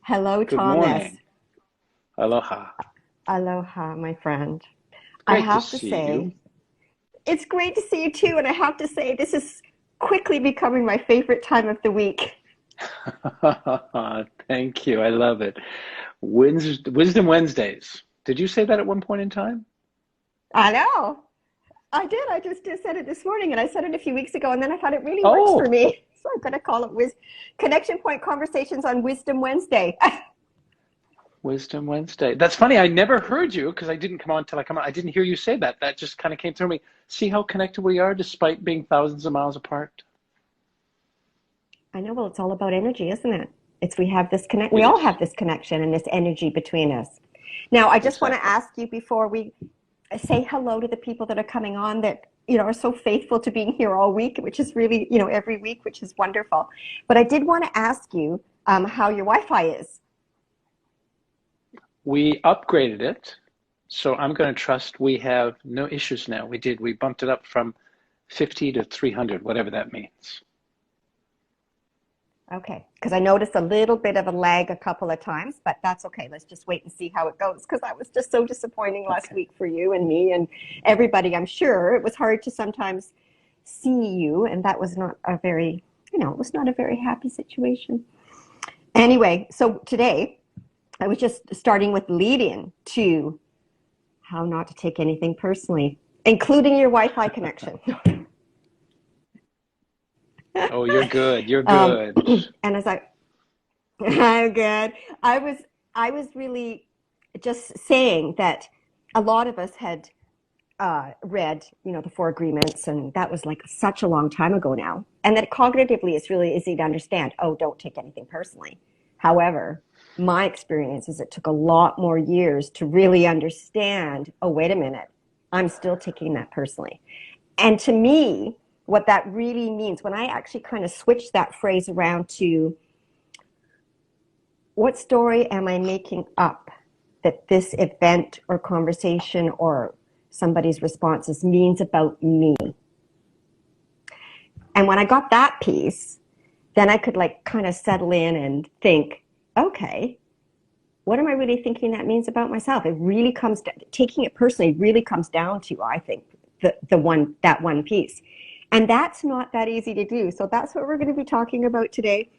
Hello, Good Thomas. morning. Aloha. Aloha, my friend. I Great to have to see you. say, it's great to see you too. And I have to say, this is quickly becoming my favorite time of the week. Thank you. I love it. Wisdom Wednesdays. Did you say that at one point in time? I know. I did. I just said it this morning and I said it a few weeks ago. And then I thought it really works for Oh, me. So I'm going to call it Connection Point Conversations on Wisdom Wednesday. Wisdom Wednesday. That's funny. I never heard you because I didn't come on till I come on. I didn't hear you say that. That just kind of came through me. See how connected we are despite being thousands of miles apart? I know. Well, it's all about energy, isn't it? We have this connect. We It all is. have this connection and this energy between us. Now, I just want to Exactly. ask you before we say hello to the people that are coming on that are so faithful to being here all week, which is really every week, which is wonderful. But I did want to ask you how your Wi-Fi is. We upgraded it, so I'm going to trust we have no issues now. We did. We bumped it up from 50 to 300, whatever that means. Okay, because I noticed a little bit of a lag a couple of times, but that's okay. Let's just wait and see how it goes. Because that was just so disappointing last Okay. week for you and me and everybody. I'm sure it was hard to sometimes see you, and that was not a very, it was not a very happy situation. Anyway, so today I was just starting with lead-in to how not to take anything personally, including your Wi-Fi connection. Oh, you're good. You're um, good. and as I'm good. I was I was really just saying that a lot of us had read, the Four Agreements, and that was like such a long time ago now. And that cognitively, it's really easy to understand. Oh, don't take anything personally. However, my experience is it took a lot more years to really understand. Oh, wait a minute, I'm still taking that personally. And to me, what that really means when I actually kind of switch that phrase around to what story am I making up that this event or conversation or somebody's responses means about me? And when I got that piece, then I could like kind of settle in and think, okay, what am I really thinking that means about myself? It really comes to taking it personally really comes down to, I think, that one piece. And that's not that easy to do. So that's what we're going to be talking about today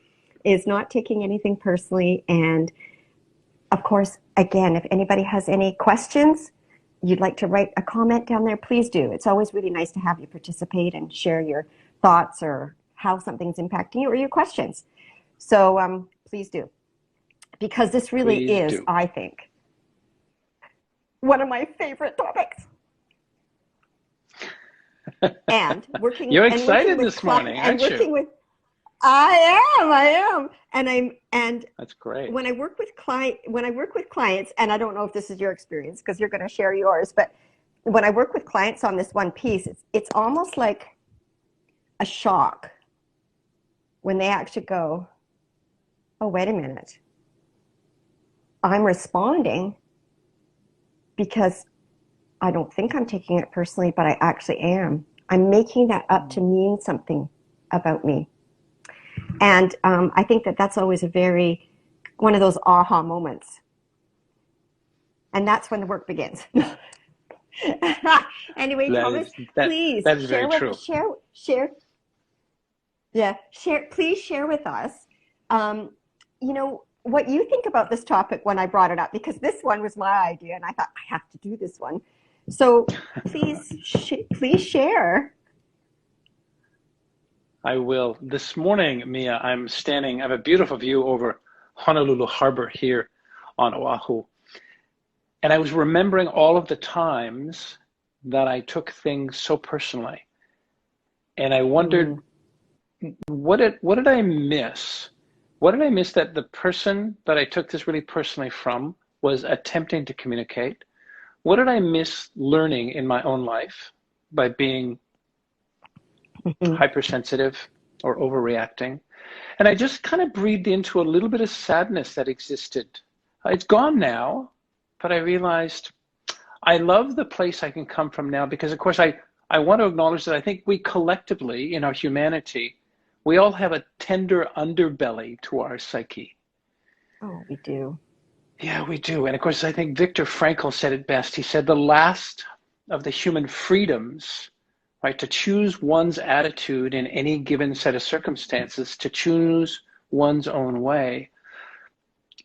is not taking anything personally. And of course, again, if anybody has any questions, you'd like to write a comment down there, please do. It's always really nice to have you participate and share your thoughts or how something's impacting you or your questions. So please do. Because this really Please is, do. I think, one of my favorite topics. And You're working excited with this morning, and aren't you? working with I am. And That's great. when I work with clients, and I don't know if this is your experience because you're going to share yours, but when I work with clients on this one piece, it's almost like a shock when they actually go, "Oh, wait a minute. I'm responding because I don't think I'm taking it personally, but I actually am. I'm making that up to mean something about me." And I think that that's always one of those aha moments. And that's when the work begins. Anyway, That Thomas, is that please that is very true. please share with us, um, what you think about this topic when I brought it up, because this one was my idea and I thought I have to do this one. So please share. I will. This morning, Mia, I have a beautiful view over Honolulu Harbor here on Oahu. And I was remembering all of the times that I took things so personally. And I wondered, Mm, what did I miss? What did I miss that the person that I took this really personally from was attempting to communicate? What did I miss learning in my own life by being mhm. hypersensitive or overreacting? And I just kind of breathed into a little bit of sadness that existed. It's gone now, but I realized I love the place I can come from now because, of course, I want to acknowledge that I think we collectively, in our humanity, we all have a tender underbelly to our psyche. Oh, we do. Yeah, we do. And of course, I think Viktor Frankl said it best. He said the last of the human freedoms, right, to choose one's attitude in any given set of circumstances, to choose one's own way,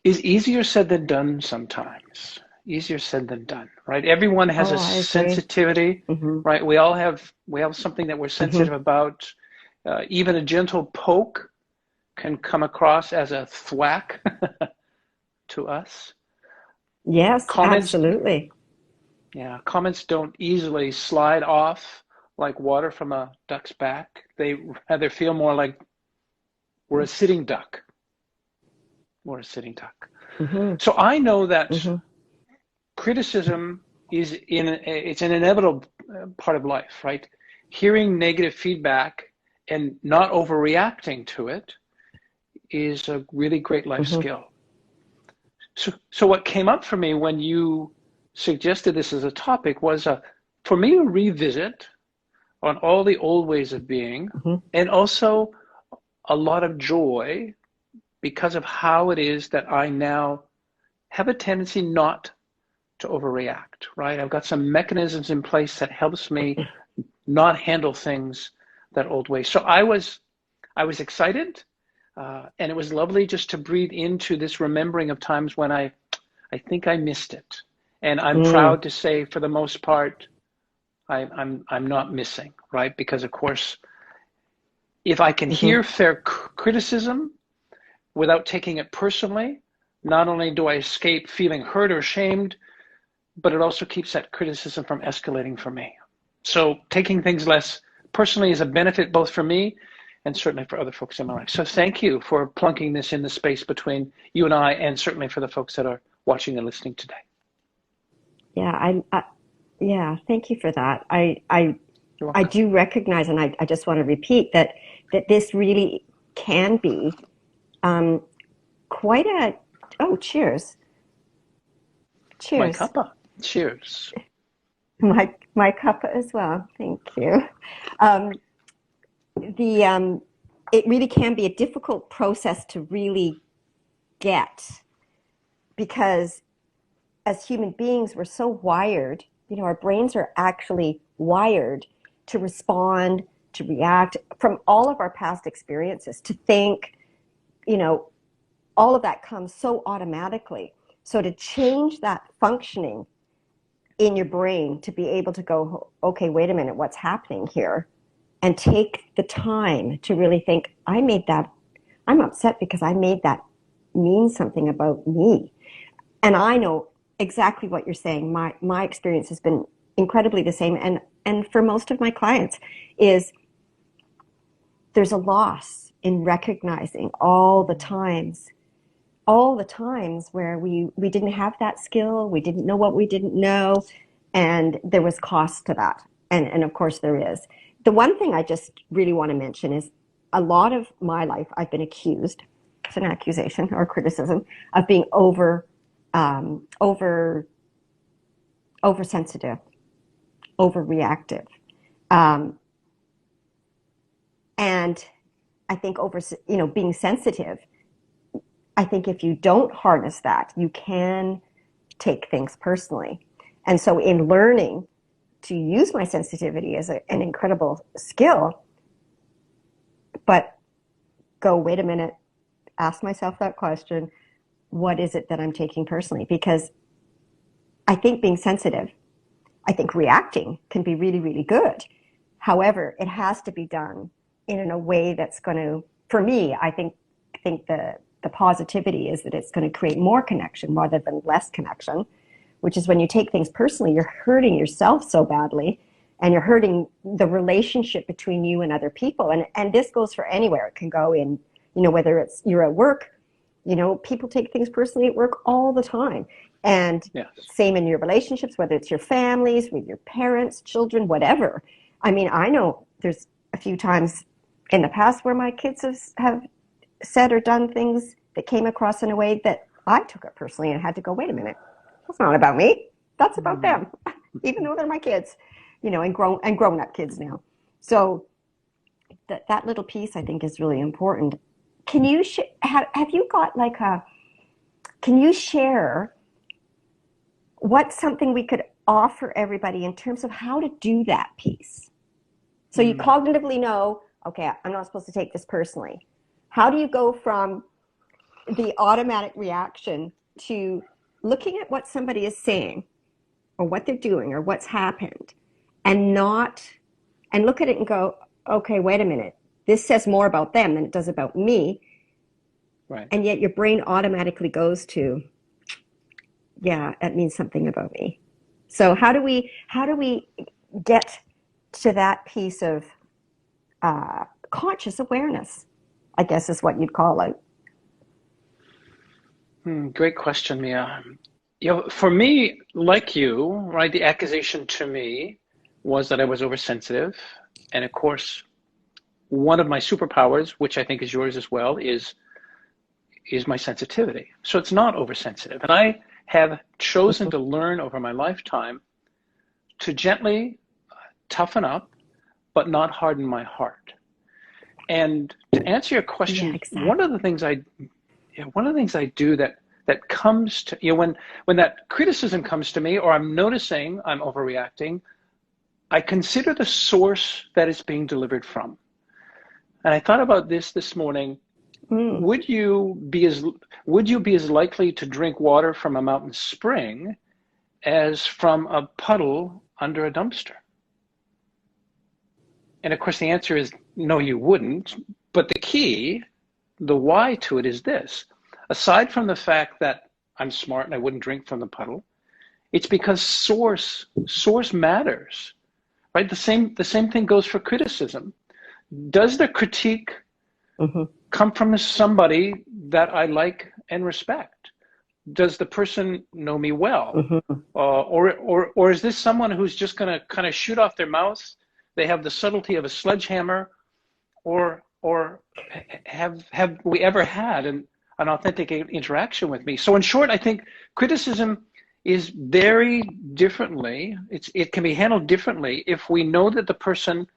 is easier said than done sometimes. Easier said than done, right? Everyone has Oh, a I agree. sensitivity, Hmm. right? We have something that we're Hmm. sensitive about. Even a gentle poke can come across as a thwack to us. Yes, Comments, absolutely. yeah, comments don't easily slide off like water from a duck's back. They rather feel more like we're a sitting duck. We're a sitting duck. Hmm. So I know that Hmm. criticism it's an inevitable part of life, right? Hearing negative feedback and not overreacting to it is a really great life Hmm. skill. So what came up for me when you suggested this as a topic was for me a revisit on all the old ways of being, Hmm. and also a lot of joy because of how it is that I now have a tendency not to overreact, right? I've got some mechanisms in place that helps me not handle things that old way. So I was excited, and it was lovely just to breathe into this remembering of times when I think I missed it, and I'm Mm. proud to say for the most part I'm not missing, right? Because of course, if I can Hmm. hear fair criticism without taking it personally, not only do I escape feeling hurt or shamed, but it also keeps that criticism from escalating for me. So taking things less personally is a benefit both for me and certainly for other folks in my life. So thank you for plunking this in the space between you and I, and certainly for the folks that are watching and listening today. Yeah, yeah, thank you for that. You're I welcome. do recognize, and I just want to repeat that this really can be um, quite a, oh, cheers. My Cheers. cuppa. Cheers. My cuppa as well. Thank you. Um, the It really can be a difficult process to really get because as human beings, we're so wired, our brains are actually wired to respond, to react from all of our past experiences, to think, you know, all of that comes so automatically. So to change that functioning in your brain to be able to go, okay, wait a minute, what's happening here? And take the time to really think, I'm upset because I made that mean something about me. And I know exactly what you're saying. My experience has been incredibly the same. And for most of my clients is there's a loss in recognizing all the times where we didn't have that skill, we didn't know what we didn't know, and there was cost to that. And of course there is. The one thing I just really want to mention is a lot of my life I've been accused, it's an accusation or criticism, of being um, over oversensitive, overreactive. Um, and I think being sensitive, I think if you don't harness that, you can take things personally. And so in learning to use my sensitivity as an incredible skill, but go, wait a minute, ask myself that question. What is it that I'm taking personally? Because I think being sensitive, I think reacting can be really, really good. However, it has to be done in a way that's going to, for me, I think the positivity is that it's going to create more connection rather than less connection, which is when you take things personally, you're hurting yourself so badly and you're hurting the relationship between you and other people. And this goes for anywhere. It can go in, whether it's you're at work, people take things personally at work all the time. And Yes. same in your relationships, whether it's your families, with your parents, children, whatever. I mean, I know there's a few times in the past where my kids have said or done things that came across in a way that I took it personally and had to go, wait a minute, that's not about me. That's about them, even though they're my kids, and grown up kids now. So that little piece I think is really important. Can you have you got like can you share what's something we could offer everybody in terms of how to do that piece? So you cognitively know, okay, I'm not supposed to take this personally. How do you go from the automatic reaction to looking at what somebody is saying or what they're doing or what's happened and look at it and go, okay, wait a minute. This says more about them than it does about me. Right. And yet your brain automatically goes to, yeah, that means something about me. So how do we get to that piece of conscious awareness, I guess is what you'd call it? Great question, Mia. For me, like you, right, the accusation to me was that I was oversensitive. And of course, one of my superpowers, which I think is yours as well, is my sensitivity. So it's not oversensitive. And I have chosen to learn over my lifetime to gently toughen up, but not harden my heart. And to answer your question, exactly. one of the things I do that comes to, when that criticism comes to me, or I'm noticing I'm overreacting, I consider the source that it's being delivered from. And I thought about this morning. Would you be as likely to drink water from a mountain spring as from a puddle under a dumpster? And of course, the answer is no, you wouldn't. But the why to it is this. Aside from the fact that I'm smart and I wouldn't drink from the puddle, it's because source matters, right? The same thing goes for criticism. Does the critique come from somebody that I like and respect? Does the person know me well? Or is this someone who's just going to kind of shoot off their mouth? They have the subtlety of a sledgehammer, or have we ever had an authentic interaction with me? So in short, I think criticism is very differently. It can be handled differently if we know that the person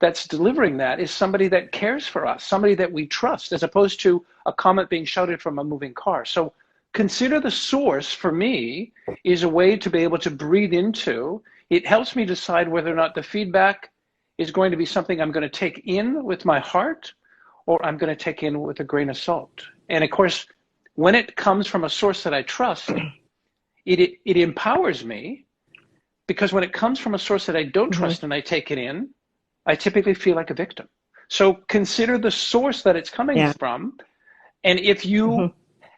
that's delivering that is somebody that cares for us, somebody that we trust, as opposed to a comment being shouted from a moving car. So consider the source, for me, is a way to be able to breathe into. It helps me decide whether or not the feedback is going to be something I'm going to take in with my heart, or I'm going to take in with a grain of salt. And of course, when it comes from a source that I trust, it empowers me, because when it comes from a source that I don't trust and I take it in, I typically feel like a victim. So consider the source that it's coming from. And if you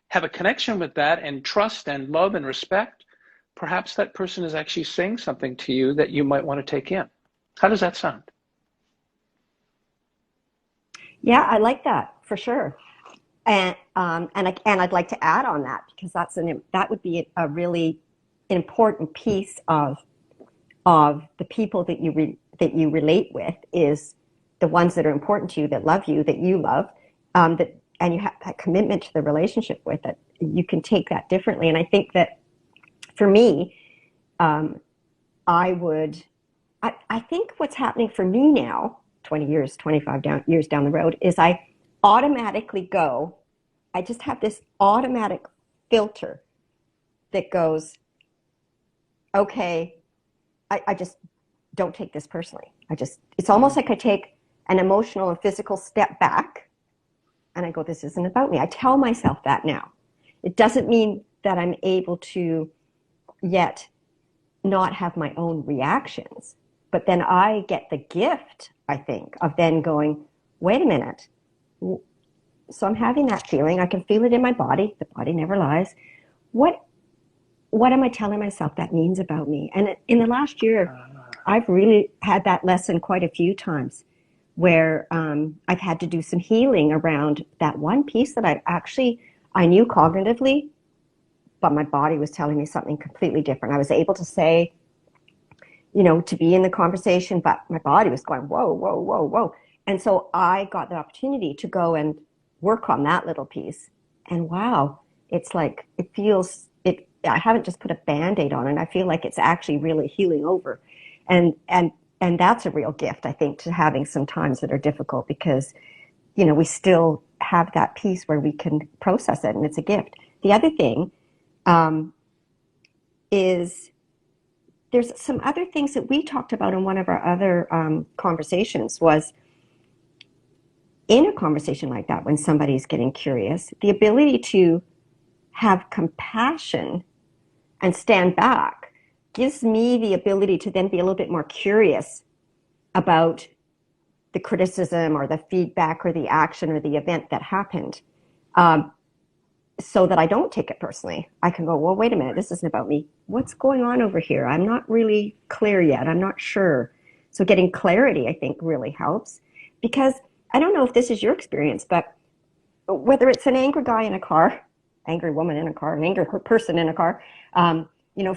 have a connection with that and trust and love and respect, perhaps that person is actually saying something to you that you might want to take in. How does that sound? Yeah, I like that for sure. And I'd like to add on that, because that would be a really important piece of the people that you relate with, is the ones that are important to you, that love you, that you love, and you have that commitment to the relationship with it. You can take that differently. And I think that for me, I think what's happening for me now, 25 years down the road, is I just have this automatic filter that goes, okay, I just don't take this personally. It's almost like I take an emotional and physical step back and I go, this isn't about me. I tell myself that now. It doesn't mean that I'm able to yet not have my own reactions, but then I get the gift, I think, of then going, wait a minute. So I'm having that feeling. I can feel it in my body. The body never lies. What am I telling myself that means about me? And in the last year, I've really had that lesson quite a few times, where I've had to do some healing around that one piece that I knew cognitively, but my body was telling me something completely different. I was able to say, to be in the conversation, but my body was going, whoa, whoa, whoa, whoa. And so I got the opportunity to go and work on that little piece. And wow, it's like, I haven't just put a Band-Aid on it. I feel like it's actually really healing over. And that's a real gift, I think, to having some times that are difficult, because, we still have that piece where we can process it, and it's a gift. the other thing is there's some other things that we talked about in one of our other conversations was in a conversation like that, when somebody's getting curious, the ability to have compassion and stand back gives me the ability to then be a little bit more curious about the criticism or the feedback or the action or the event that happened, so that I don't take it personally. I can go, well, wait a minute, this isn't about me. What's going on over here? I'm not really clear yet. I'm not sure. So getting clarity, I think, really helps, because I don't know if this is your experience, but whether it's an angry guy in a car, angry woman in a car, an angry person in a car,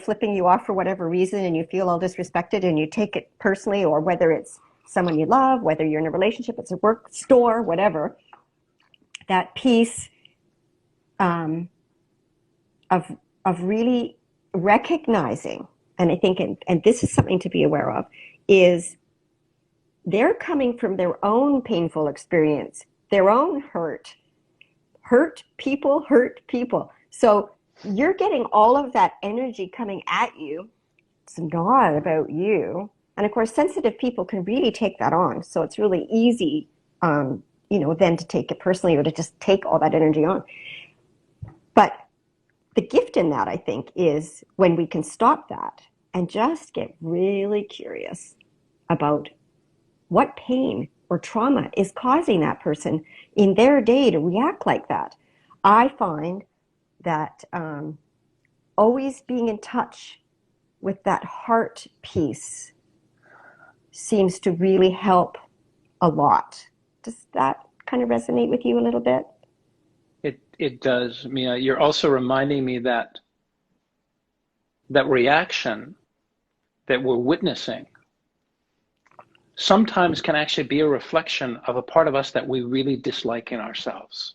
flipping you off for whatever reason and you feel all disrespected and you take it personally, or whether it's someone you love, whether you're in a relationship, it's a work store, whatever, that piece of really recognizing, and I think, and this is something to be aware of, is they're coming from their own painful experience, their own hurt. Hurt people. So you're getting all of that energy coming at you. It's not about you. And of course, sensitive people can really take that on. So it's really easy, then to take it personally or to just take all that energy on. But the gift in that, I think, is when we can stop that and just get really curious about what pain or trauma is causing that person in their day to react like that. I find that always being in touch with that heart piece seems to really help a lot. Does that kind of resonate with you a little bit? It does, Mia. You're also reminding me that reaction that we're witnessing sometimes can actually be a reflection of a part of us that we really dislike in ourselves.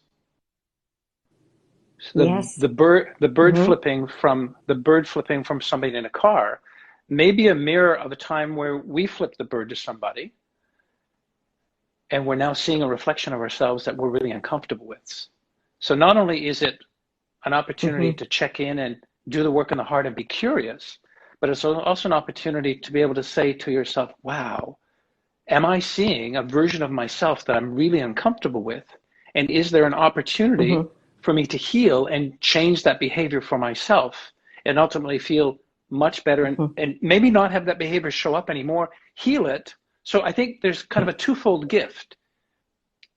So Yes. the bird Mm-hmm. flipping from somebody in a car may be a mirror of a time where we flipped the bird to somebody, and we're now seeing a reflection of ourselves that we're really uncomfortable with. So not only is it an opportunity Mm-hmm. to check in and do the work in the heart and be curious, but it's also an opportunity to be able to say to yourself, wow, am I seeing a version of myself that I'm really uncomfortable with? And is there an opportunity Mm-hmm. for me to heal and change that behavior for myself and ultimately feel much better Mm-hmm. and maybe not have that behavior show up anymore, heal it. So I think there's kind of a twofold gift.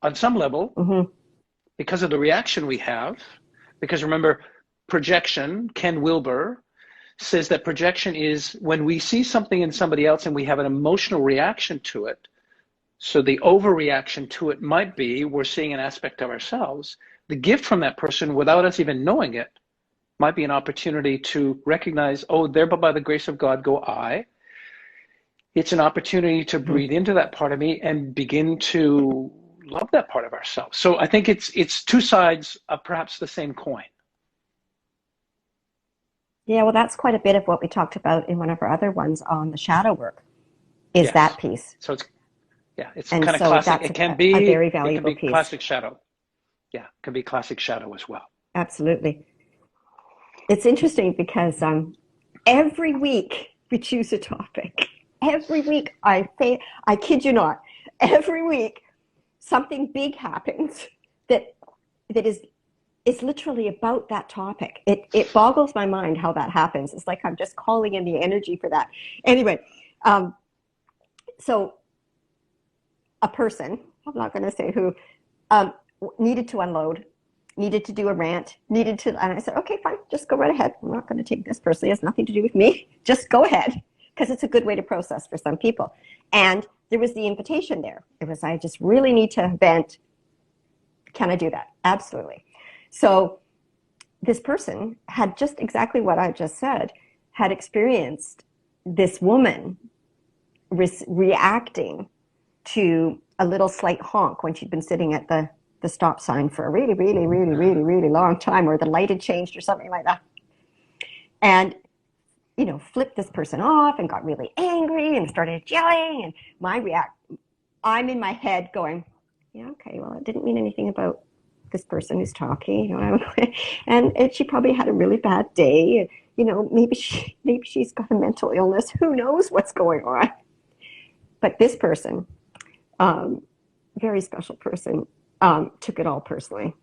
On some level, Mm-hmm. because of the reaction we have, because remember, projection, Ken Wilber says that projection is when we see something in somebody else and we have an emotional reaction to it. So the overreaction to it might be we're seeing an aspect of ourselves. The gift from that person, without us even knowing it, might be an opportunity to recognize, oh, there, but by the grace of God go I. It's an opportunity to Mm-hmm. breathe into that part of me and begin to love that part of ourselves. So I think it's two sides of perhaps the same coin. Yeah, well, that's quite a bit of what we talked about in one of our other ones on the shadow work, is that Yes. piece. So it's And kind of so classic. that's a It very can valuable be piece. classic shadow. Yeah, it can be classic shadow as well. Absolutely. It's interesting because every week we choose a topic. Every week, I kid you not, every week something big happens that is literally about that topic. It boggles my mind how that happens. It's like I'm just calling in the energy for that. Anyway, so a person, I'm not going to say who, um, needed to unload, needed to do a rant, and I said, okay, fine, just go right ahead. I'm not going to take this personally. It has nothing to do with me. Just go ahead, because it's a good way to process for some people. And there was the invitation there. It was, I just really need to vent. Can I do that? Absolutely. So this person had just exactly what I just said, had experienced this woman reacting to a little slight honk when she'd been sitting at the stop sign for a really, really, really, really, really long time, or the light had changed or something like that. And, flipped this person off and got really angry and started yelling. And I'm in my head going, yeah, okay, well, it didn't mean anything about this person who's talking, and she probably had a really bad day. Maybe she's got a mental illness. Who knows what's going on? But this person, very special person, took it all personally.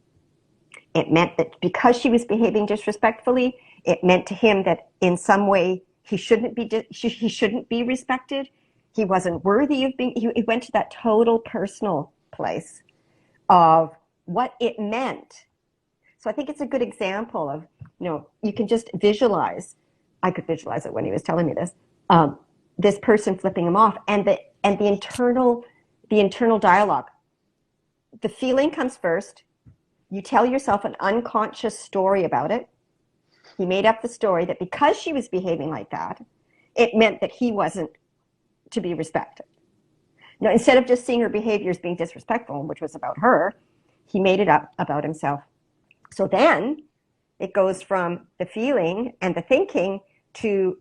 It meant that because she was behaving disrespectfully, it meant to him that in some way he shouldn't be respected. He wasn't worthy of being. He went to that total personal place of what it meant. So I think it's a good example of, you can just visualize. I could visualize it when he was telling me this person flipping him off, and the internal dialogue. The feeling comes first. You tell yourself an unconscious story about it. He made up the story that because she was behaving like that, it meant that he wasn't to be respected. Now, instead of just seeing her behavior as being disrespectful, which was about her, he made it up about himself. So then it goes from the feeling and the thinking to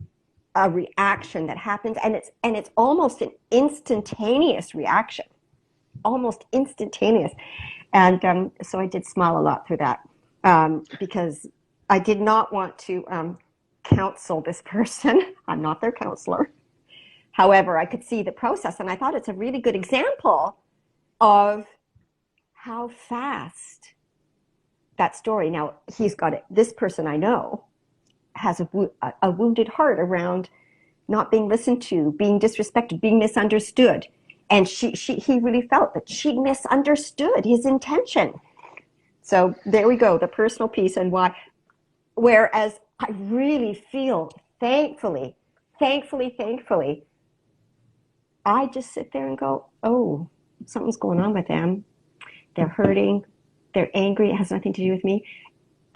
a reaction that happens, and it's almost an instantaneous reaction, almost instantaneous. And so I did smile a lot through that, because I did not want to counsel this person. I'm not their counselor. However, I could see the process, and I thought it's a really good example of how fast that story. Now, he's got it. This person I know has a wounded heart around not being listened to, being disrespected, being misunderstood. And he really felt that she misunderstood his intention. So there we go, the personal piece and why. Whereas I really feel, thankfully, I just sit there and go, oh, something's going on with them. They're hurting. They're angry. It has nothing to do with me.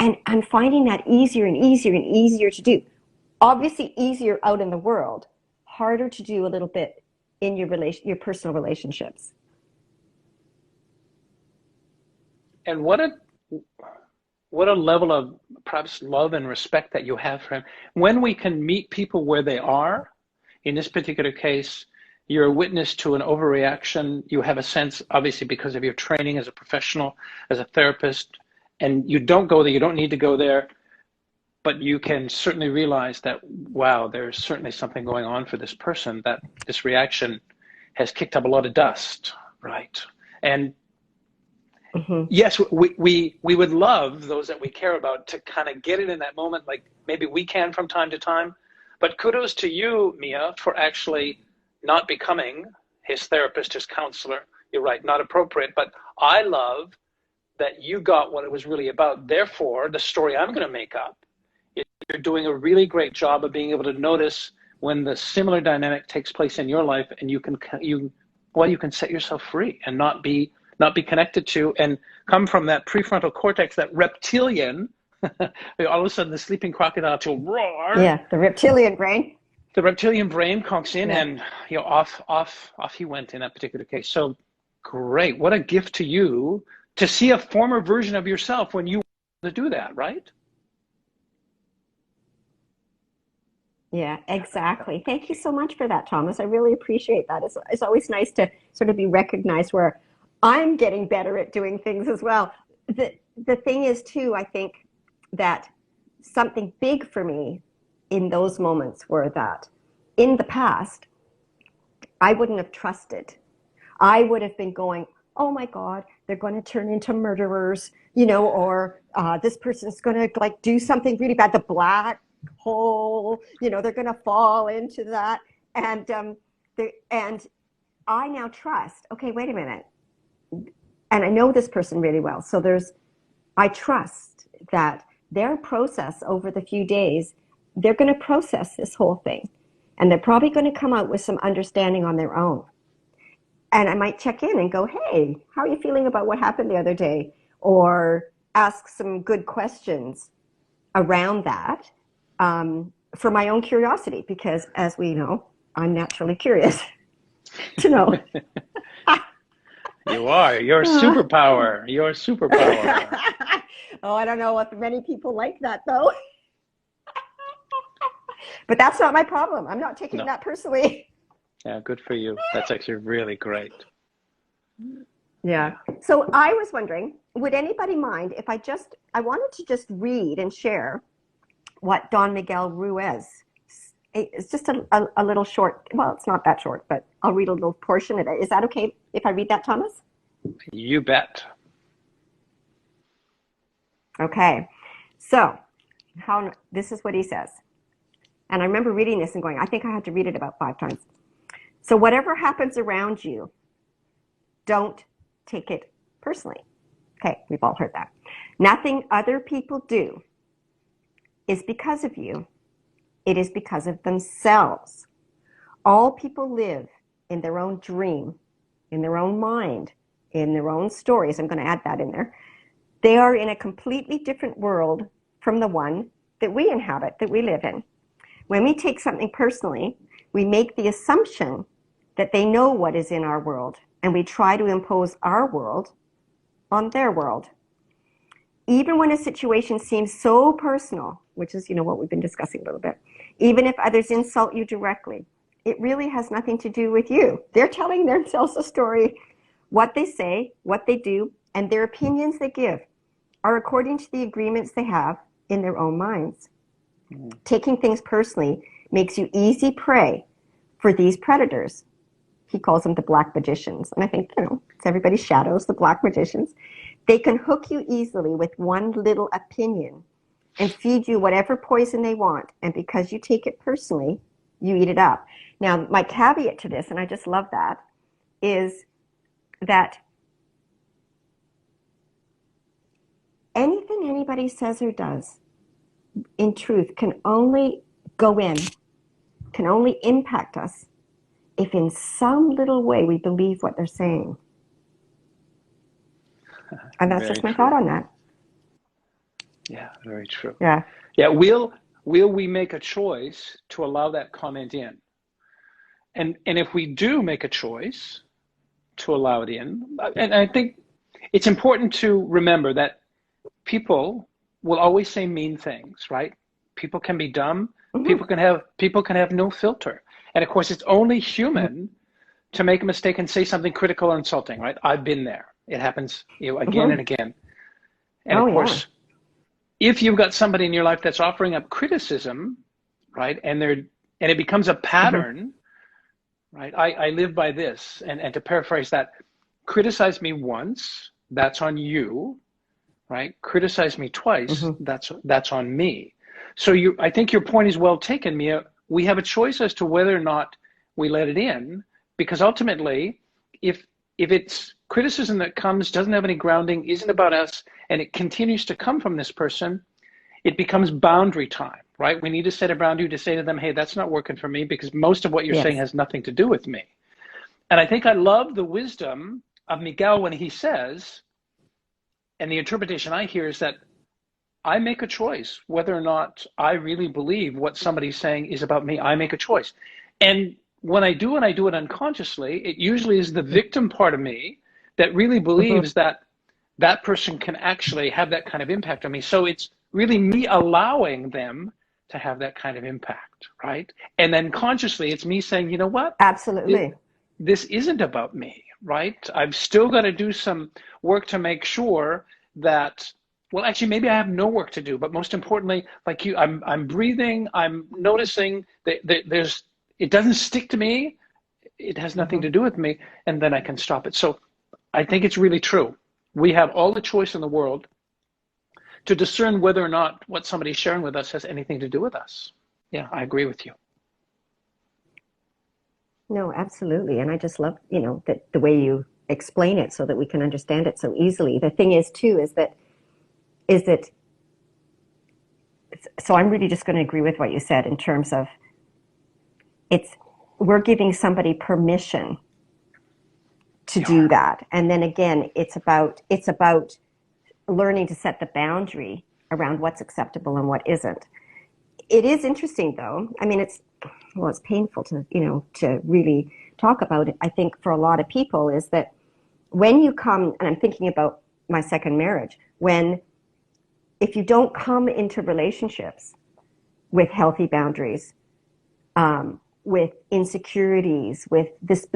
And I'm finding that easier and easier and easier to do. Obviously easier out in the world, harder to do a little bit in your personal relationships. And what a level of perhaps love and respect that you have for him. When we can meet people where they are, in this particular case, you're a witness to an overreaction. You have a sense, obviously, because of your training as a professional, as a therapist, and you don't go there, you don't need to go there, but you can certainly realize that, wow, there's certainly something going on for this person, that this reaction has kicked up a lot of dust, right? And yes, we would love those that we care about to kind of get it in that moment, like maybe we can from time to time, but kudos to you, Mia, for actually not becoming his therapist, his counselor. You're right, not appropriate, but I love that you got what it was really about. Therefore, the story I'm going to make up is you're doing a really great job of being able to notice when the similar dynamic takes place in your life, and you can set yourself free and not be connected to and come from that prefrontal cortex, that reptilian. All of a sudden, the sleeping crocodile will roar. Yeah, the reptilian brain. The reptilian brain conks in, and off he went in that particular case. So great. What a gift to you to see a former version of yourself when you want to do that, right? Yeah, exactly. Thank you so much for that, Thomas. I really appreciate that. It's always nice to sort of be recognized where I'm getting better at doing things as well. The thing is, too, I think that something big for me in those moments were that in the past, I wouldn't have trusted. I would have been going, oh my God, they're going to turn into murderers, or this person's going to do something really bad, the black hole, they're going to fall into that. And I now trust, okay, wait a minute. And I know this person really well. So I trust that their process over the few days, they're going to process this whole thing. And they're probably going to come out with some understanding on their own. And I might check in and go, hey, how are you feeling about what happened the other day? Or ask some good questions around that for my own curiosity, because as we know, I'm naturally curious to know. You are. Your superpower. Your superpower. Oh, I don't know if many people like that, though. But that's not my problem. I'm not taking that personally. Yeah, good for you. That's actually really great. Yeah. So I was wondering, would anybody mind if I wanted to just read and share what Don Miguel Ruiz, it's just a little short, well, it's not that short, but I'll read a little portion of it. Is that okay if I read that, Thomas? You bet. Okay. So this is what he says. And I remember reading this and going, I think I had to read it about 5 times. So whatever happens around you, don't take it personally. Okay, we've all heard that. Nothing other people do is because of you. It is because of themselves. All people live in their own dream, in their own mind, in their own stories. I'm going to add that in there. They are in a completely different world from the one that we inhabit, that we live in. When we take something personally, we make the assumption that they know what is in our world, and we try to impose our world on their world. Even when a situation seems so personal, which is, what we've been discussing a little bit, even if others insult you directly, it really has nothing to do with you. They're telling themselves a story. What they say, what they do, and their opinions they give are according to the agreements they have in their own minds. Taking things personally makes you easy prey for these predators. He calls them the black magicians. And I think, it's everybody's shadows, the black magicians. They can hook you easily with one little opinion and feed you whatever poison they want. And because you take it personally, you eat it up. Now, my caveat to this, and I just love that, is that anything anybody says or does, in truth, can only can only impact us if in some little way we believe what they're saying. And that's just my thought on that. Yeah, very true. Yeah. Yeah, will we make a choice to allow that comment in? And if we do make a choice to allow it in, and I think it's important to remember that people will always say mean things, right? People can be dumb. Mm-hmm. People can have no filter. And of course, it's only human to make a mistake and say something critical or insulting, right? I've been there. It happens, again and again. And of course, if you've got somebody in your life that's offering up criticism, right, and it becomes a pattern, right? I live by this, and to paraphrase that, criticize me once, that's on you, right? Criticize me twice, that's on me. So I think your point is well taken, Mia. We have a choice as to whether or not we let it in, because ultimately, if it's criticism that comes, doesn't have any grounding, isn't about us, and it continues to come from this person, it becomes boundary time, right? We need to set a boundary to say to them, hey, that's not working for me, because most of what you're saying has nothing to do with me. And I think I love the wisdom of Miguel when he says, and the interpretation I hear is that I make a choice whether or not I really believe what somebody's saying is about me. I make a choice. And when I do it unconsciously, it usually is the victim part of me that really believes that that person can actually have that kind of impact on me. So it's really me allowing them to have that kind of impact, right? And then consciously, it's me saying, you know what? Absolutely. This isn't about me, right? I've still got to do some work to make sure that, well, actually, maybe I have no work to do, but most importantly, like you, I'm breathing, I'm noticing that it doesn't stick to me, it has nothing to do with me, and then I can stop it. So I think it's really true. We have all the choice in the world to discern whether or not what somebody's sharing with us has anything to do with us. Yeah, I agree with you. No, absolutely. And I just love, that the way you explain it so that we can understand it so easily. The thing is, too, is that, so I'm really just going to agree with what you said in terms of we're giving somebody permission to do that. And then again, it's about learning to set the boundary around what's acceptable and what isn't. It is interesting, though. I mean, it's painful to really talk about it. I think for a lot of people is that when you come, and I'm thinking about my second marriage, if you don't come into relationships with healthy boundaries, with insecurities, with this,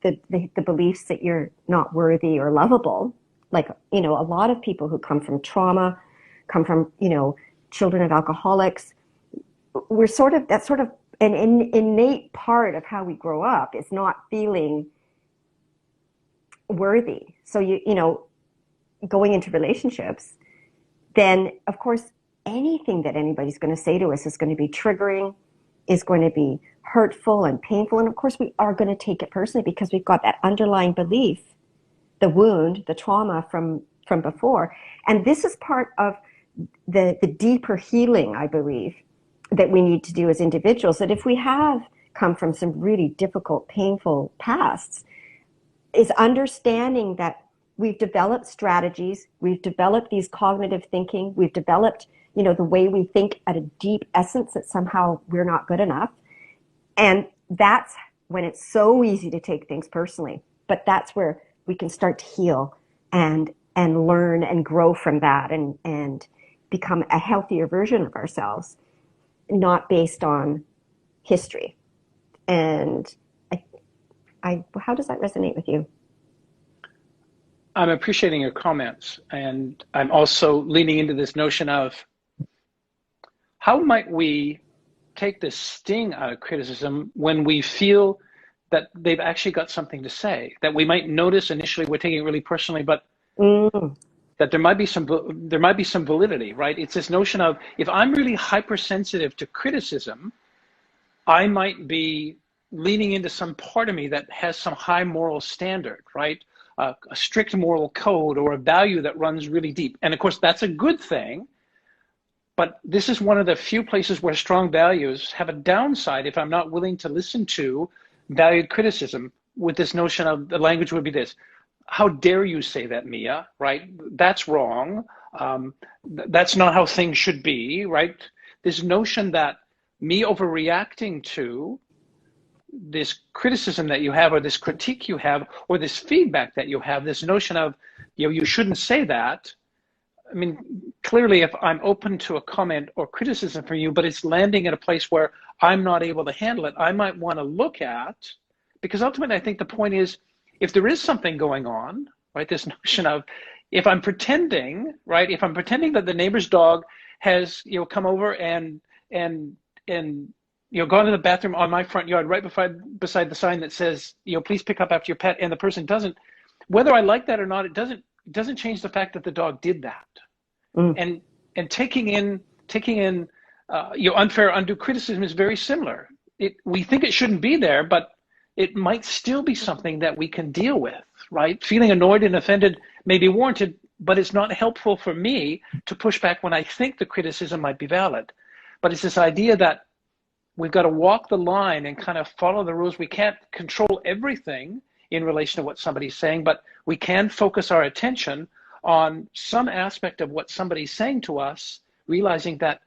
the the beliefs that you're not worthy or lovable. Like, a lot of people who come from trauma, come from, children of alcoholics. That's sort of an innate part of how we grow up, is not feeling worthy. So going into relationships, then of course anything that anybody's going to say to us is going to be triggering, is going to be hurtful and painful. And of course we are going to take it personally because we've got that underlying belief, the wound, the trauma from before. And this is part of the deeper healing, I believe, that we need to do as individuals. That if we have come from some really difficult, painful pasts, is understanding that we've developed strategies, we've developed these cognitive thinking, we've developed, the way we think at a deep essence that somehow we're not good enough. And that's when it's so easy to take things personally. But that's where we can start to heal and learn and grow from that and become a healthier version of ourselves, not based on history. And how does that resonate with you? I'm appreciating your comments, and I'm also leaning into this notion of how might we take the sting out of criticism when we feel that they've actually got something to say, that we might notice initially we're taking it really personally, but that there might be some validity, right? It's this notion of, if I'm really hypersensitive to criticism, I might be leaning into some part of me that has some high moral standard, right? A strict moral code or a value that runs really deep. And of course, that's a good thing. But this is one of the few places where strong values have a downside if I'm not willing to listen to valued criticism, with this notion of the language would be this: how dare you say that, Mia, right? That's wrong. That's not how things should be, right? This notion that me overreacting to this criticism that you have, or this critique you have, or this feedback that you have, this notion of, you shouldn't say that. I mean, clearly, if I'm open to a comment or criticism from you, but it's landing at a place where I'm not able to handle it, I might want to look at, because ultimately I think the point is, if there is something going on, right, this notion of, if I'm pretending, right, if I'm pretending that the neighbor's dog has, come over and gone to the bathroom on my front yard right beside the sign that says, please pick up after your pet, and the person doesn't, whether I like that or not, it doesn't change the fact that the dog did that. And taking in unfair, undue criticism is very similar. We think it shouldn't be there, but it might still be something that we can deal with, right? Feeling annoyed and offended may be warranted, but it's not helpful for me to push back when I think the criticism might be valid. But it's this idea that we've got to walk the line and kind of follow the rules. We can't control everything in relation to what somebody's saying, but we can focus our attention on some aspect of what somebody's saying to us, realizing that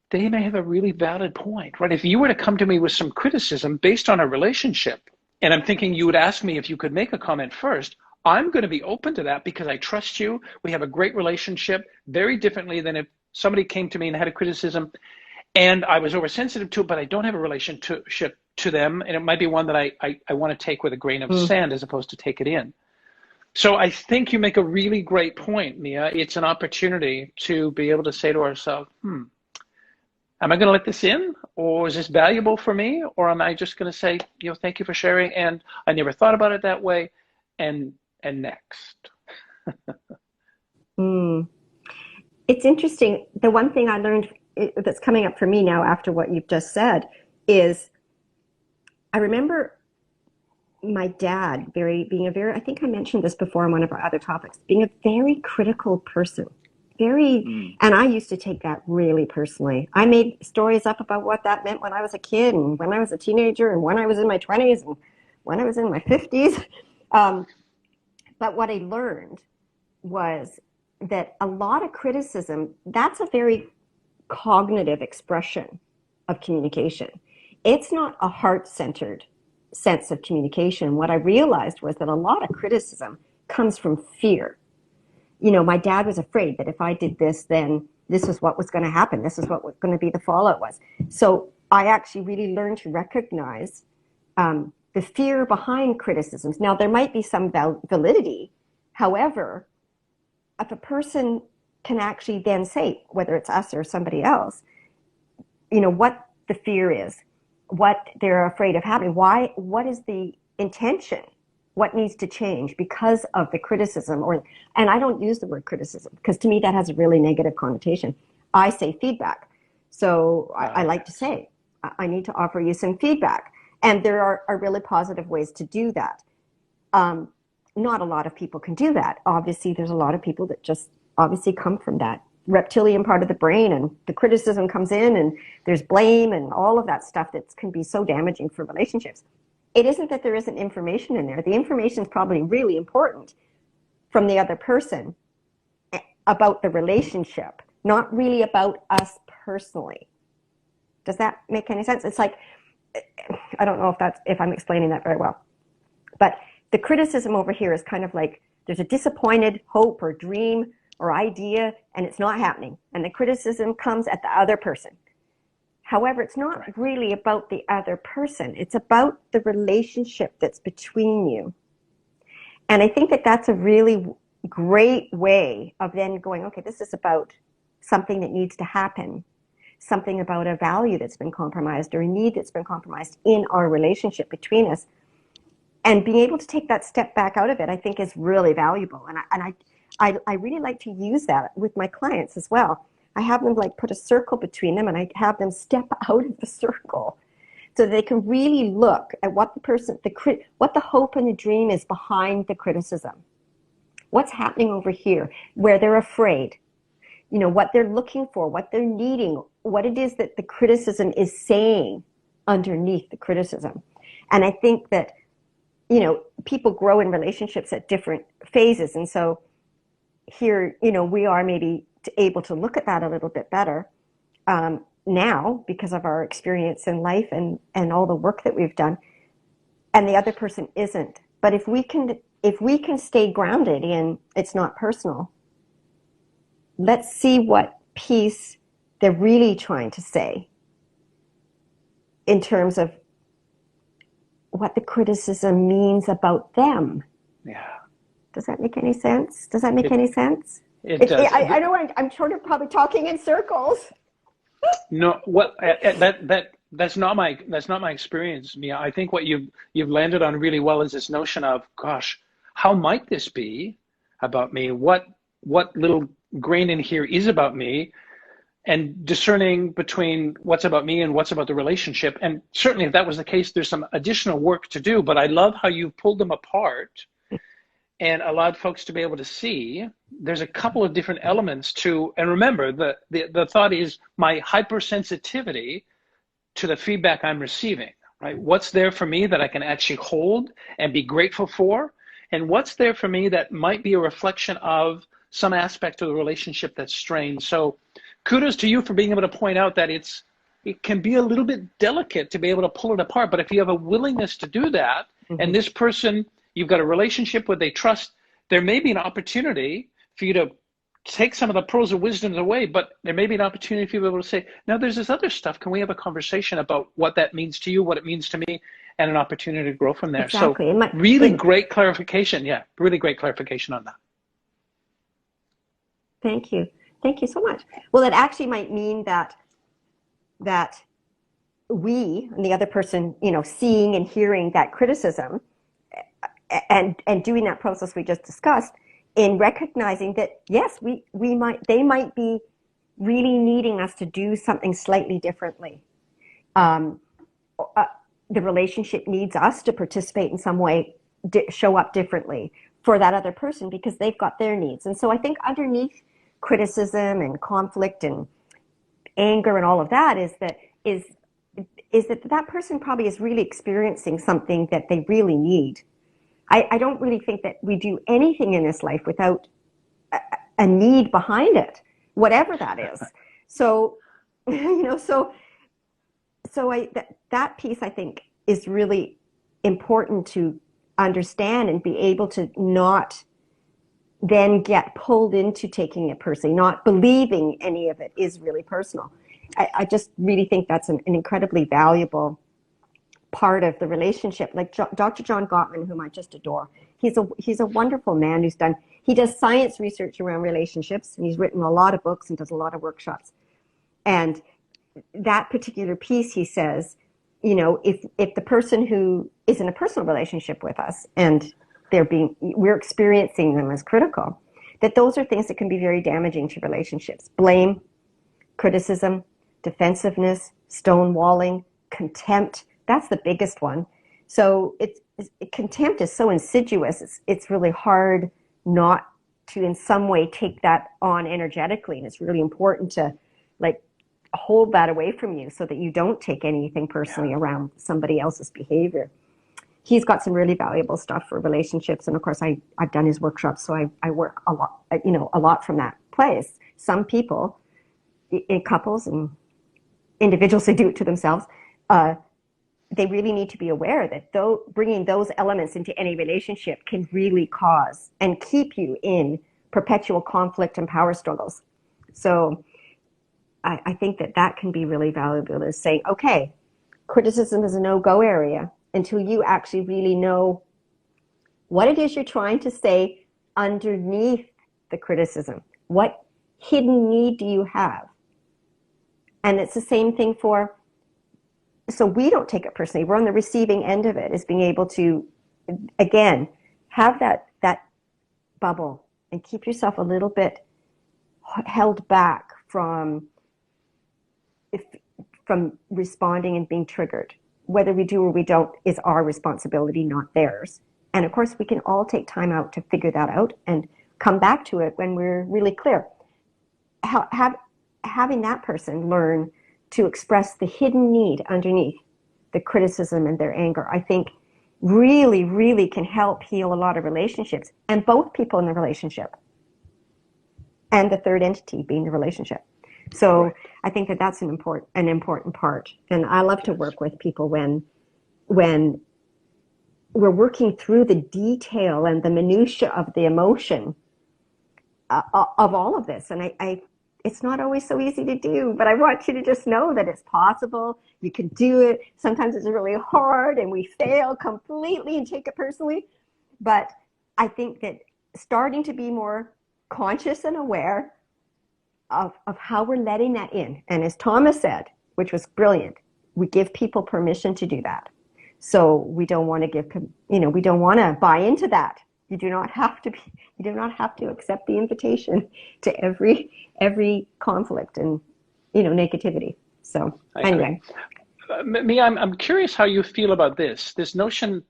they may have a really valid point, right? If you were to come to me with some criticism based on a relationship, and I'm thinking you would ask me if you could make a comment first, I'm going to be open to that because I trust you. We have a great relationship, very differently than if somebody came to me and had a criticism and I was oversensitive to it, but I don't have a relationship to them, and it might be one that I want to take with a grain of sand as opposed to take it in. So I think you make a really great point, Mia. It's an opportunity to be able to say to ourselves, am I going to let this in, or is this valuable for me, or am I just going to say, thank you for sharing, and I never thought about it that way, and next. It's interesting. The one thing I learned that's coming up for me now after what you've just said is, I remember my dad being a very, I think I mentioned this before on one of our other topics, being a very critical person. And I used to take that really personally. I made stories up about what that meant when I was a kid, and when I was a teenager, and when I was in my 20s, and when I was in my 50s. But what I learned was that a lot of criticism, that's a very cognitive expression of communication. It's not a heart-centered sense of communication. What I realized was that a lot of criticism comes from fear. My dad was afraid that if I did this, then this is what was going to happen. This is what was going to be the fallout was. So I actually really learned to recognize the fear behind criticisms. Now, there might be some validity. However, if a person can actually then say, whether it's us or somebody else, what the fear is, what they're afraid of happening, what is the intention, what needs to change because of the criticism, and I don't use the word criticism because to me that has a really negative connotation. I say feedback. So I like to say, I need to offer you some feedback. And there are really positive ways to do that. Not a lot of people can do that. Obviously, there's a lot of people that just obviously come from that reptilian part of the brain, and the criticism comes in and there's blame and all of that stuff that can be so damaging for relationships. It isn't that there isn't information in there. The information is probably really important from the other person about the relationship, not really about us personally. Does that make any sense? It's like, I don't know if I'm explaining that very well, but the criticism over here is kind of like there's a disappointed hope or dream or idea and it's not happening, and the criticism comes at the other person. However, it's not really about the other person. It's about the relationship that's between you. And I think that that's a really great way of then going, okay, this is about something that needs to happen, something about a value that's been compromised or a need that's been compromised in our relationship between us. And being able to take that step back out of it, I think is really valuable. And I really like to use that with my clients as well. I have them like put a circle between them and I have them step out of the circle so that they can really look at what what the hope and the dream is behind the criticism. What's happening over here where they're afraid, what they're looking for, what they're needing, what it is that the criticism is saying underneath the criticism. And I think that, people grow in relationships at different phases. And so here, we are maybe able to look at that a little bit better now because of our experience in life and all the work that we've done, and the other person isn't. But if we can stay grounded in it's not personal, let's see what piece they're really trying to say in terms of what the criticism means about them. Yeah. Does that make any sense? Does that make any sense? It does. I know I'm sort of probably talking in circles. No, that's not my experience, Mia. I think what you've landed on really well is this notion of, gosh, how might this be about me? What little grain in here is about me, and discerning between what's about me and what's about the relationship. And certainly if that was the case, there's some additional work to do, but I love how you pulled them apart and allowed folks to be able to see there's a couple of different elements to, and remember, the thought is my hypersensitivity to the feedback I'm receiving, right? What's there for me that I can actually hold and be grateful for? And what's there for me that might be a reflection of some aspect of the relationship that's strained? So kudos to you for being able to point out that it can be a little bit delicate to be able to pull it apart. But if you have a willingness to do that, and this person, you've got a relationship where they trust, there may be an opportunity for you to take some of the pearls of wisdom away, but there may be an opportunity for you to be able to say, no, there's this other stuff. Can we have a conversation about what that means to you, what it means to me, and an opportunity to grow from there? Exactly. So really great clarification. Yeah, really great clarification on that. Thank you. Thank you so much. Well, it actually might mean that we and the other person, seeing and hearing that criticism and doing that process we just discussed, in recognizing that, yes, they might be really needing us to do something slightly differently. The relationship needs us to participate in some way, show up differently for that other person because they've got their needs. And so I think underneath criticism and conflict and anger and all of that is that person probably is really experiencing something that they really need. I don't really think that we do anything in this life without a need behind it, whatever that is. So, that piece I think is really important to understand and be able to not then get pulled into taking it personally, not believing any of it is really personal. I just really think that's an incredibly valuable part of the relationship. Like Dr. John Gottman, whom I just adore, he's a wonderful man he does science research around relationships, and he's written a lot of books and does a lot of workshops. And that particular piece, he says, you know, if the person who is in a personal relationship with us and we're experiencing them as critical, that those are things that can be very damaging to relationships. Blame, criticism, defensiveness, stonewalling, contempt. That's the biggest one. So contempt is so insidious. It's really hard not to in some way take that on energetically. And it's really important to like hold that away from you so that you don't take anything personally around somebody else's behavior. He's got some really valuable stuff for relationships. And of course, I've done his workshops, so I work a lot from that place. Some people, in couples and individuals, they do it to themselves. They really need to be aware that bringing those elements into any relationship can really cause and keep you in perpetual conflict and power struggles. So I think that can be really valuable, to say, okay, criticism is a no-go area until you actually really know what it is you're trying to say underneath the criticism. What hidden need do you have? And it's the same thing so we don't take it personally. We're on the receiving end of it, is being able to, again, have that bubble and keep yourself a little bit held back from responding and being triggered. Whether we do or we don't is our responsibility, not theirs. And of course, we can all take time out to figure that out and come back to it when we're really clear. Having that person learn to express the hidden need underneath the criticism and their anger, I think really, really can help heal a lot of relationships, and both people in the relationship and the third entity being the relationship. So right. I think that's an important part. And I love to work with people when we're working through the detail and the minutia of the emotion of all of this. And it's not always so easy to do, but I want you to just know that it's possible. You can do it. Sometimes it's really hard and we fail completely and take it personally. But I think that starting to be more conscious and aware of how we're letting that in. And as Thomas said, which was brilliant, we give people permission to do that. So we don't want to we don't want to buy into that. You do not have to accept the invitation to every conflict and, negativity. So anyway. Me, I'm curious how you feel about this notion.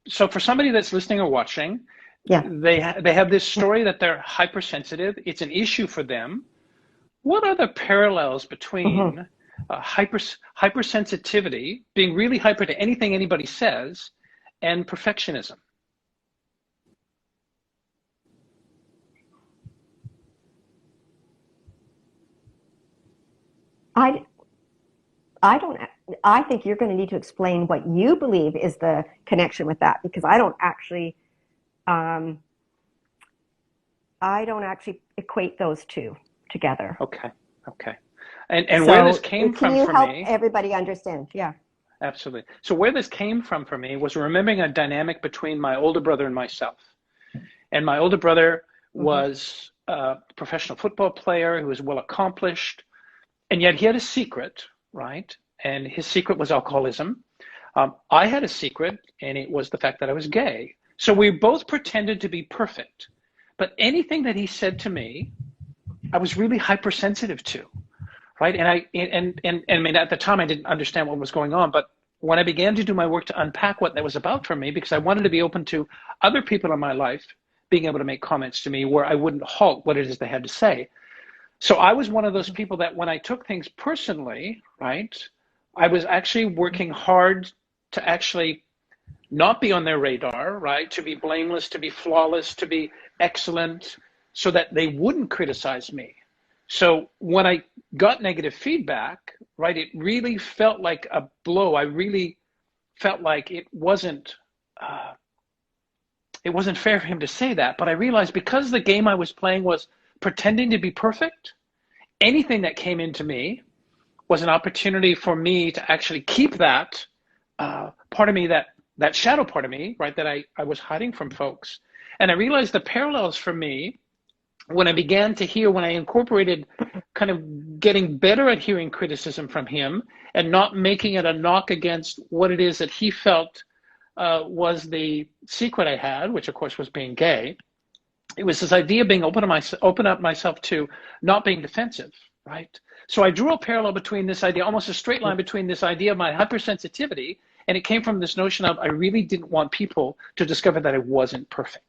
So for somebody that's listening or watching, they have this story that they're hypersensitive. It's an issue for them. What are the parallels between hypersensitivity, being really hyper to anything anybody says, and perfectionism? I think you're going to need to explain what you believe is the connection with that, because I don't actually equate those two together. Okay. And so where this came from for me. Can you help everybody understand? Yeah. Absolutely. So where this came from for me was remembering a dynamic between my older brother and myself. And my older brother was a professional football player who was well accomplished, and yet he had a secret, right? And his secret was alcoholism. I had a secret, and it was the fact that I was gay. So we both pretended to be perfect. But anything that he said to me, I was really hypersensitive to, right? And I mean, at the time I didn't understand what was going on, but when I began to do my work to unpack what that was about for me, because I wanted to be open to other people in my life being able to make comments to me where I wouldn't halt what it is they had to say. So I was one of those people that when I took things personally, right, I was actually working hard to actually not be on their radar, right, to be blameless, to be flawless, to be excellent, so that they wouldn't criticize me. So when I got negative feedback, right, it really felt like a blow. I really felt like it wasn't fair for him to say that. But I realized because the game I was playing was pretending to be perfect, anything that came into me was an opportunity for me to actually keep that part of me, that shadow part of me, right, that I was hiding from folks. And I realized the parallels for me when I began to hear, when I incorporated kind of getting better at hearing criticism from him and not making it a knock against what it is that he felt was the secret I had, which of course was being gay. It was this idea of being open up myself to not being defensive, right? So I drew a parallel between this idea, almost a straight line between this idea of my hypersensitivity, and it came from this notion of I really didn't want people to discover that I wasn't perfect.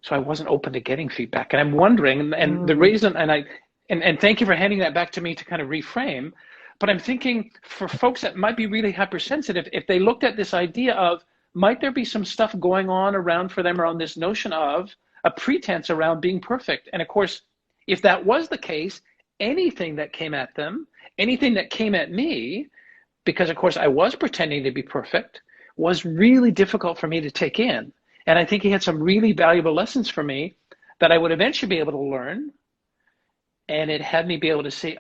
So I wasn't open to getting feedback. And I'm wondering, and the reason, and thank you for handing that back to me to kind of reframe, but I'm thinking for folks that might be really hypersensitive, if they looked at this idea of, might there be some stuff going on around for them around this notion of a pretense around being perfect? And of course, if that was the case, anything that came at them, anything that came at me, because of course I was pretending to be perfect, was really difficult for me to take in. And I think he had some really valuable lessons for me that I would eventually be able to learn. And it had me be able to see,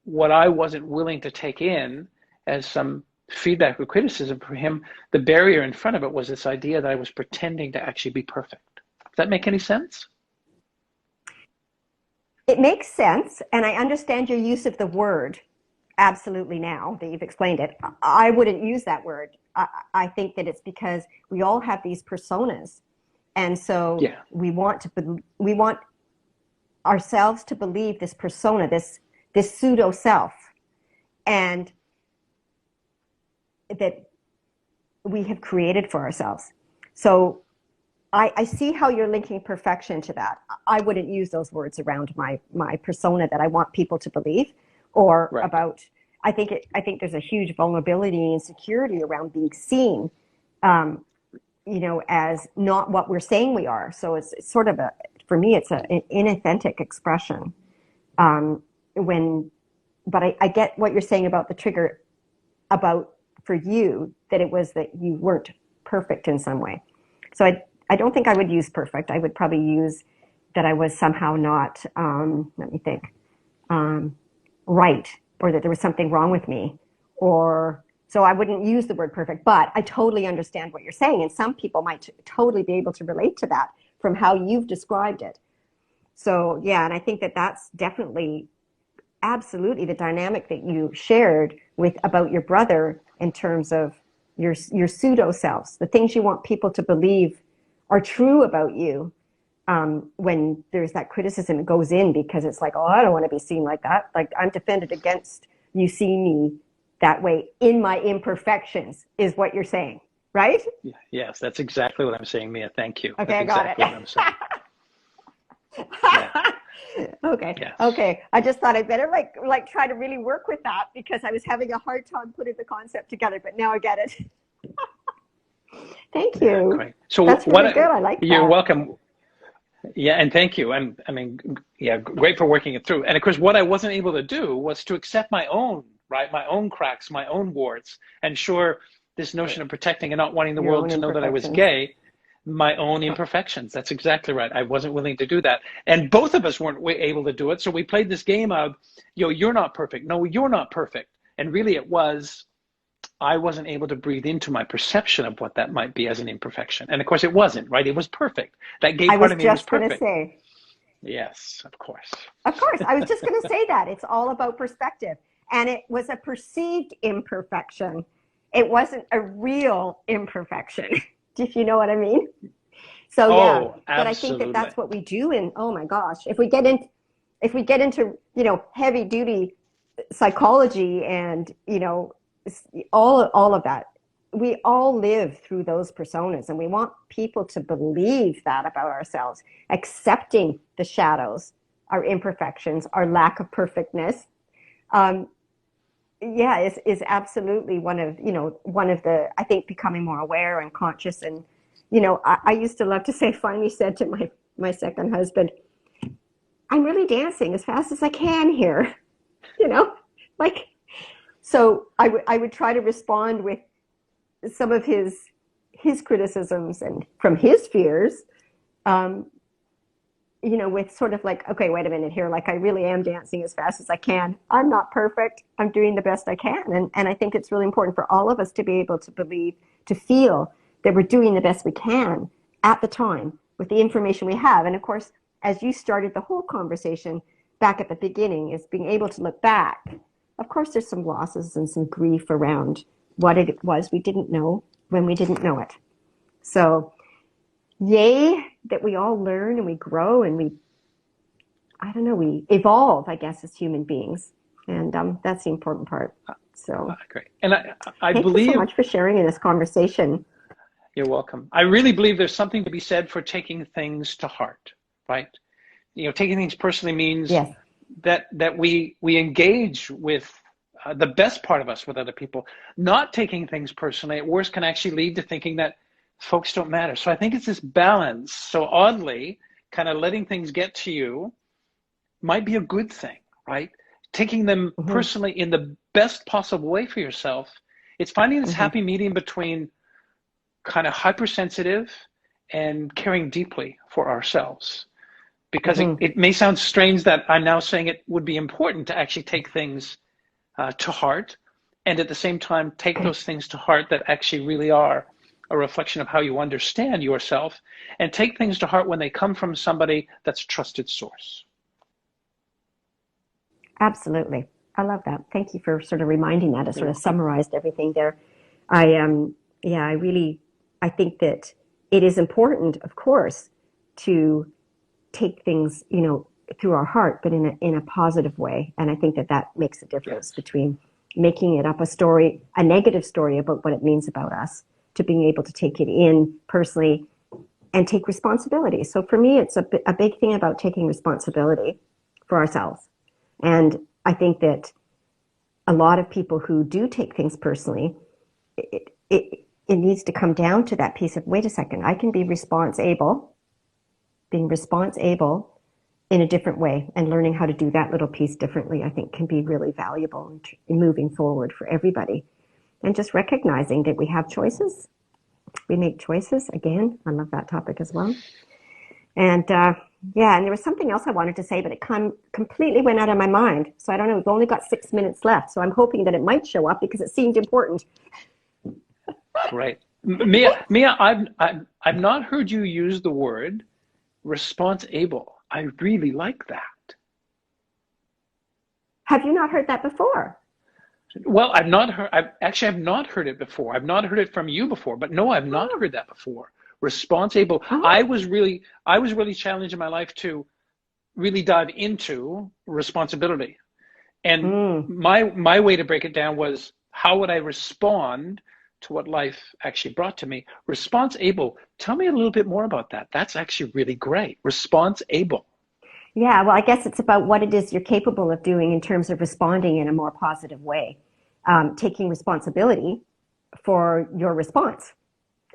what I wasn't willing to take in as some feedback or criticism from him, the barrier in front of it was this idea that I was pretending to actually be perfect. Does that make any sense? It makes sense. And I understand your use of the word absolutely now that you've explained it. I wouldn't use that word. I think that it's because we all have these personas, and so we want ourselves to believe this persona, this pseudo self, and that we have created for ourselves. So I see how you're linking perfection to that. I wouldn't use those words around my persona that I want people to believe, or about. I think there's a huge vulnerability and insecurity around being seen, as not what we're saying we are. So it's sort of for me, it's an inauthentic expression. But I get what you're saying about the trigger, about for you, that it was that you weren't perfect in some way. So I don't think I would use perfect. I would probably use that I was somehow not, let me think, right. Or that there was something wrong with me, so I wouldn't use the word perfect, but I totally understand what you're saying. And some people might totally be able to relate to that from how you've described it. So yeah, and I think that that's definitely, absolutely the dynamic that you shared about your brother in terms of your pseudo selves, the things you want people to believe are true about you. When there's that criticism, it goes in because it's like, oh, I don't want to be seen like that. Like, I'm defended against you seeing me that way in my imperfections, is what you're saying, right? Yes, that's exactly what I'm saying, Mia. Thank you. Okay, that's I got exactly it. What I'm saying. Okay. Yes. Okay. I just thought I'd better like try to really work with that, because I was having a hard time putting the concept together, but now I get it. Thank you. Great. So that's really good. I like that. You're welcome. Yeah, and thank you. And I mean, great for working it through. And of course, what I wasn't able to do was to accept my own cracks, my own warts, and sure, this notion of protecting and not wanting the world to know that I was gay, my own imperfections. That's exactly right. I wasn't willing to do that. And both of us weren't able to do it. So we played this game of, you're not perfect. No, you're not perfect. And really it was, I wasn't able to breathe into my perception of what that might be as an imperfection. And of course it wasn't, right? It was perfect. That gay part of me was perfect. I was just going to say. Yes, of course. Of course. I was just going to say that. It's all about perspective. And it was a perceived imperfection. It wasn't a real imperfection. If you know what I mean? So yeah, but I think that that's what we do. And oh my gosh, if we get into heavy duty psychology and all of that, we all live through those personas, and we want people to believe that about ourselves, accepting the shadows, our imperfections, our lack of perfectness. Is absolutely one of the, I think, becoming more aware and conscious. And I used to love to say, finally said to my second husband, I'm really dancing as fast as I can here, so I would try to respond with some of his criticisms and from his fears, with sort of like, okay, wait a minute here, like I really am dancing as fast as I can. I'm not perfect. I'm doing the best I can. And I think it's really important for all of us to be able to believe, to feel that we're doing the best we can at the time with the information we have. And of course, as you started the whole conversation back at the beginning, is being able to look back. Of course, there's some losses and some grief around what it was we didn't know when we didn't know it. So yay that we all learn and we grow and I don't know, we evolve, I guess, as human beings. And that's the important part. So Great. And I thank you so believe, much for sharing in this conversation. you're welcome. I really believe there's something to be said for taking things to heart, right? Taking things personally means Yes. that we engage with the best part of us with other people. Not taking things personally, at worst, can actually lead to thinking that folks don't matter. So I think it's this balance. So oddly, kind of letting things get to you might be a good thing, right? Taking them personally in the best possible way for yourself. It's finding this happy medium between kind of hypersensitive and caring deeply for ourselves. Because it may sound strange that I'm now saying it would be important to actually take things to heart, and at the same time take those things to heart that actually really are a reflection of how you understand yourself, and take things to heart when they come from somebody that's a trusted source. Absolutely. I love that. Thank you for sort of reminding that. It sort of summarized everything there. I think that it is important, of course, to take things, through our heart, but in a positive way. And I think that makes a difference between making it up a negative story about what it means about us, to being able to take it in personally and take responsibility. So for me, it's a big thing about taking responsibility for ourselves. And I think that a lot of people who do take things personally, it needs to come down to that piece of, wait a second, I can be being responsible in a different way, and learning how to do that little piece differently, I think can be really valuable in moving forward for everybody. And just recognizing that we have choices. We make choices. Again, I love that topic as well. And and there was something else I wanted to say, but it completely went out of my mind. So I don't know, we've only got 6 minutes left. So I'm hoping that it might show up because it seemed important. Right. Mia, I've not heard you use the word responsible. I really like that. Have you not heard that before? Well, I've not heard it before. I've not heard it from you before, but no, I've not heard that before. Responsible. I was really challenged in my life to really dive into responsibility. And my way to break it down was, how would I respond to what life actually brought to me? Response able. Tell me a little bit more about that. That's actually really great. Response able. Yeah, well, I guess it's about what it is you're capable of doing in terms of responding in a more positive way. Taking responsibility for your response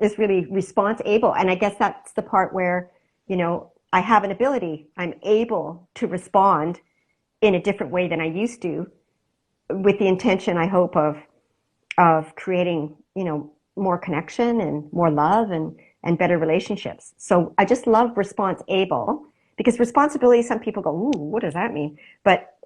is really response able. And I guess that's the part where, I have an ability. I'm able to respond in a different way than I used to, with the intention, I hope, of creating, more connection and more love and better relationships. So I just love response able, because responsibility, some people go, ooh, what does that mean? But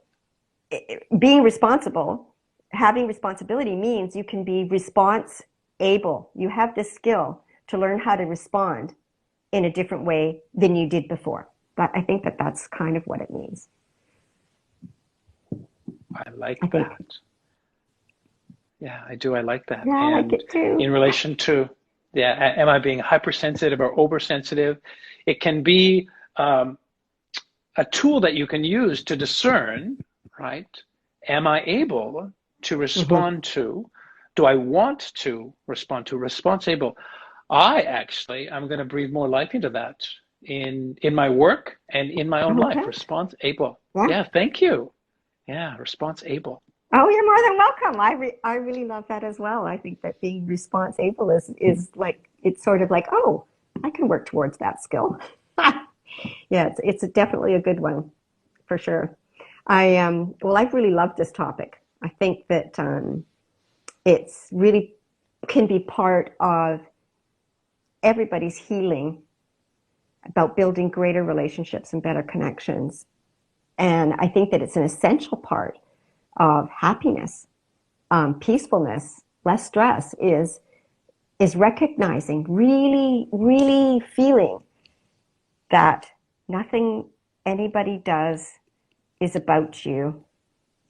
being responsible, having responsibility means you can be response able. You have this skill to learn how to respond in a different way than you did before. But I think that's kind of what it means. I like that. Yeah, I do. I like that. Yeah, I like it too. In relation to, am I being hypersensitive or oversensitive? It can be a tool that you can use to discern, right? Am I able to respond to? Do I want to respond to? Response able. I'm going to breathe more life into that in my work and in my own life. Response able. Yeah, thank you. Yeah, response able. Oh, you're more than welcome. I really love that as well. I think that being response able is like, it's sort of like, oh, I can work towards that skill. Yeah, it's definitely a good one, for sure. I've really loved this topic. I think that it's really can be part of everybody's healing about building greater relationships and better connections. And I think that it's an essential part of happiness, peacefulness, less stress is recognizing, really, really feeling that nothing anybody does is about you.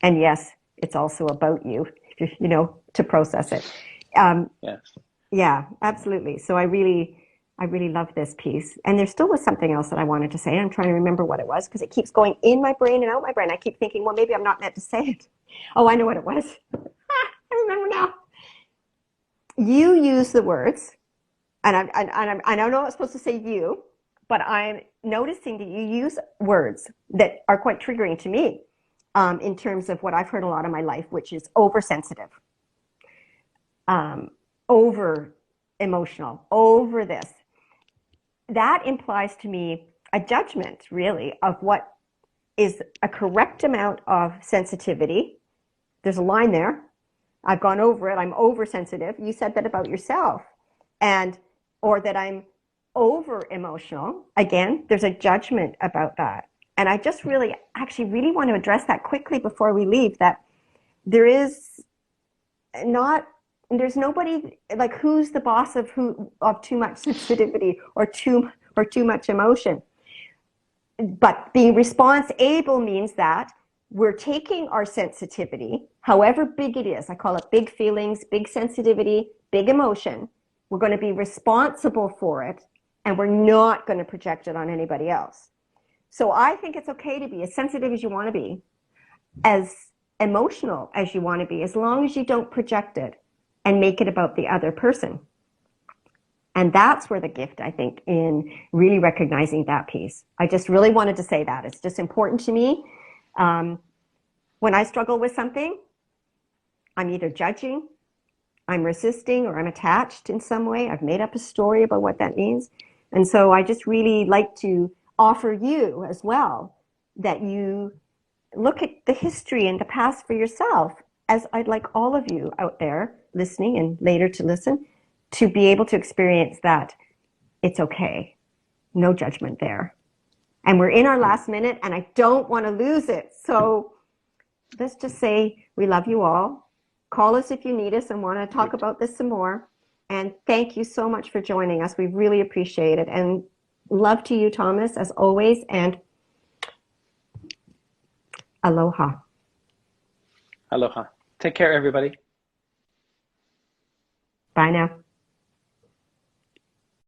And yes, it's also about you, to process it. Yes. Yeah, absolutely. So I really love this piece. And there still was something else that I wanted to say. I'm trying to remember what it was because it keeps going in my brain and out my brain. I keep thinking, well, maybe I'm not meant to say it. Oh, I know what it was. I remember now. You use the words, and I don't know I'm supposed to say you, but I'm noticing that you use words that are quite triggering to me in terms of what I've heard a lot in my life, which is oversensitive, over emotional, over this. That implies to me a judgment, really, of what is a correct amount of sensitivity. There's a line there. I've gone over it. I'm oversensitive. You said that about yourself. Or that I'm over emotional. Again, there's a judgment about that. And I just actually really want to address that quickly before we leave, that there's nobody, like, who's the boss of too much sensitivity or too much emotion. But being response able means that we're taking our sensitivity, however big it is, I call it big feelings, big sensitivity, big emotion. We're going to be responsible for it, and we're not going to project it on anybody else. So I think it's okay to be as sensitive as you want to be, as emotional as you want to be, as long as you don't project it and make it about the other person. And that's where the gift, I think, in really recognizing that piece. I just really wanted to say that. It's just important to me. When I struggle with something, I'm either judging, I'm resisting, or I'm attached in some way. I've made up a story about what that means. And so I just really like to offer you as well that you look at the history and the past for yourself, as I'd like all of you out there listening and later to listen, to be able to experience that it's okay. No judgment there. And we're in our last minute, and I don't want to lose it. So let's just say we love you all. Call us if you need us and want to talk about this some more. And thank you so much for joining us. We really appreciate it. And love to you, Thomas, as always. And aloha. Aloha. Take care, everybody. Bye now.